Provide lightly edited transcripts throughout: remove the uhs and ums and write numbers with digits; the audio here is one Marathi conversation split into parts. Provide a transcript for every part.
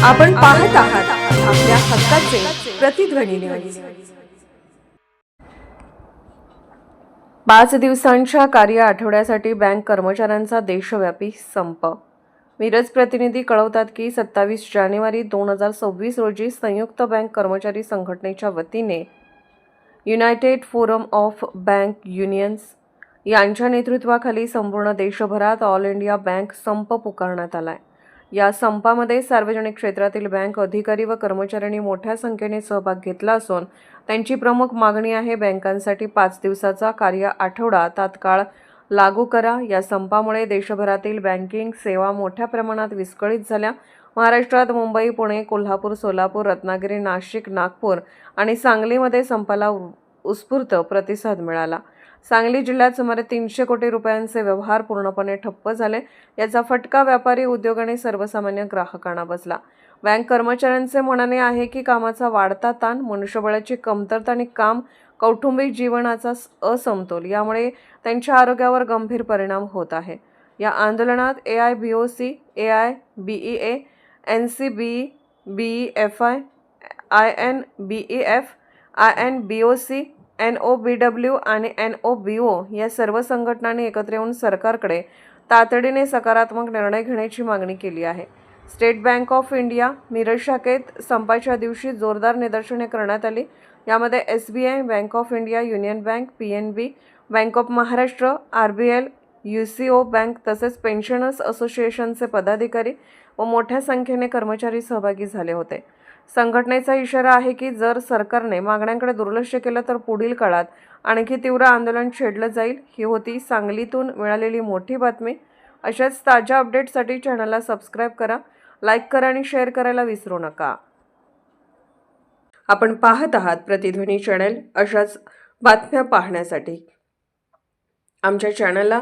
आपण पाहत आहात आपल्या हक्काचे प्रतिध्वनी न्यूज। 5 दिवसांच्या कार्य आठवड्यासाठी बँक कर्मचाऱ्यांचा देशव्यापी संप। मिरज प्रतिनिधी कळवतात की 27 जानेवारी 2026 रोजी संयुक्त बँक कर्मचारी संघटनेच्या वतीने United forum of bank unions यांच्या नेतृत्वाखाली संपूर्ण देशभरात ऑल इंडिया बँक संप पुकारण्यात आलाय। या संपामध्ये सार्वजनिक क्षेत्रातील बँक अधिकारी व कर्मचाऱ्यांनी मोठ्या संख्येने सहभाग घेतला असून त्यांची प्रमुख मागणी आहे बँकांसाठी 5 दिवसाचा कार्य आठवडा तात्काळ लागू करा। या संपामुळे देशभरातील बँकिंग सेवा मोठ्या प्रमाणात विस्कळीत झाल्या। महाराष्ट्रात मुंबई, पुणे, कोल्हापूर, सोलापूर, रत्नागिरी, नाशिक, नागपूर आणि सांगलीमध्ये संपाला उत्स्फूर्त प्रतिसाद मिळाला। सांगली जिल्ह्यात सुमारे 300 कोटी रुपयांचे व्यवहार पूर्णपणे ठप्प झाले। याचा फटका व्यापारी, उद्योग आणि सर्वसामान्य ग्राहकांना बसला। बँक कर्मचाऱ्यांचे म्हणणे आहे की कामाचा वाढता ताण, मनुष्यबळाची कमतरता आणि कौटुंबिक जीवनाचा असमतोल यामुळे त्यांच्या आरोग्यावर गंभीर परिणाम होत आहे। या आंदोलनात AIBOC, AIBEA, NCBE, BEFI, INBEF, INBOC, NOBW आणि NOBO या सर्व संघटनांनी एकत्र येऊन सरकारकडे तातडीने सकारात्मक निर्णय घेण्याची मागणी केली आहे। State bank of India Miraj शाखेत संपाच्या दिवशी जोरदार निदर्शने करण्यात आली। यामध्ये SBI, bank of India, union bank, PNB, bank of Maharashtra, RBL, UCO bank तसेच पेन्शनर्स असोसिएशनचे पदाधिकारी व मोठ्या संख्येने कर्मचारी सहभागी झाले होते। संघटनेचा इशारा आहे की जर सरकारने मागण्यांकडे दुर्लक्ष केलं तर पुढील काळात आणखी तीव्र आंदोलन छेडलं जाईल। ही होती सांगलीतून मिळालेली मोठी बातमी। अशाच ताज्या अपडेट्ससाठी चॅनलला सबस्क्राईब करा, लाईक करा आणि शेअर करायला विसरू नका। आपण पाहत आहात प्रतिध्वनी चॅनल। अशाच बातम्या पाहण्यासाठी आमच्या चॅनलला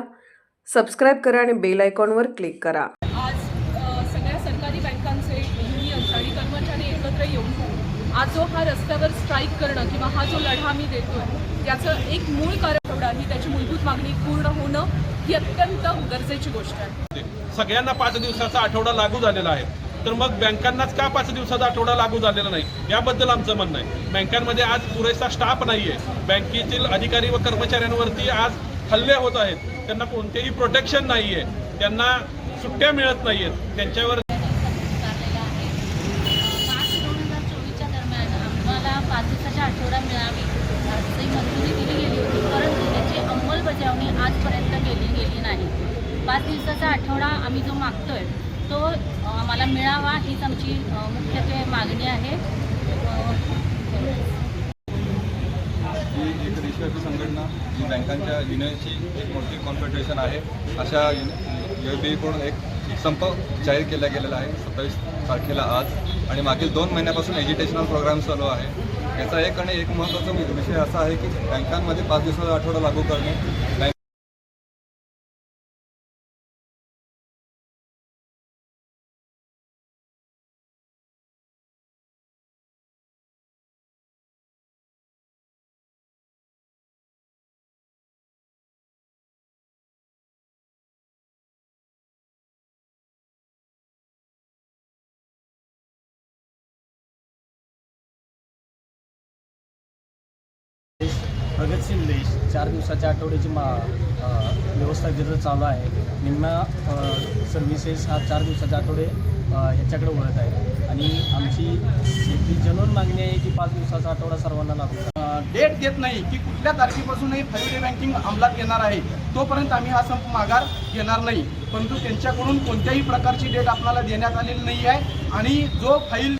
सबस्क्राईब करा आणि बेल आयकॉनवर क्लिक करा। सगळ्या सरकारी बँकांचे युनियन्स आणि कर्मचारी एकत्र येऊन आज जो हा रस्त्यावर स्ट्राईक करणं किंवा हा जो लढा आम्ही देतोय त्याचं एक मूळ कारण ही त्याची मूलभूत मागणी पूर्ण होणं ही अत्यंत गरजेची गोष्ट आहे। सगळ्यांना 5 दिवसाचा आठवडा लागू झालेला आहे, तर मग बँकांनाच का 5 दिवसाचा आठवडा लागू झालेला नाही याबद्दल आमचं म्हणणं आहे। बँकांमध्ये आज पुरेसा स्टाफ नाही आहे, बँकेतील अधिकारी व कर्मचाऱ्यांवरती आज हल्ले होत आहेत, त्यांना कोणतेही प्रोटेक्शन नाही आहे, त्यांना सुट्ट्या मिळत नाही आहेत, त्यांच्यावर 5 दिवसाचा आठवडा मिळावी अशी मंजुरी दिली गेली होती, परंतु त्याची अंमलबजावणी आजपर्यंत केली गेली नाही। 5 दिवसाचा आठवडा आम्ही जो मागतोय तो आम्हाला मिळावा हीच आमची मुख्यत्वे मागणी आहे। ही एक देशव्यापी संघटना ही बँकांच्या युनियनची एक मोठी कॉन्फेडरेशन आहे। अशा UAB एक संप जाहीर केला गेलेला आहे 27 तारखेला आज, आणि मागील 2 महिन्यापासून एज्युकेशनल प्रोग्राम चालू आहे। याचा एक महत्त्वाचा विषय असा आहे की बँकांमध्ये 5 दिवसाचा आठवडा लागू करणे। प्रगतशील देश 4 दिवसाच्या आठवड्याची व्यवस्था तिथं चालू आहे। निम्म्या सर्व्हिसेस हा 4 दिवसाच्या आठवडे ह्याच्याकडे वळत आहे आणि आमची शेवटी जनून मागणी आहे की 5 दिवसाचा आठवडा सर्वांना लागू। डेट देत नाही की कुठल्या तारखेपासून हे 5 बँकिंग अंमलात येणार आहे, तोपर्यंत आम्ही हा संप माघार घेणार नाही। परंतु त्यांच्याकडून कोणत्याही प्रकारची डेट आपल्याला देण्यात आलेली नाही आहे आणि जो फाईल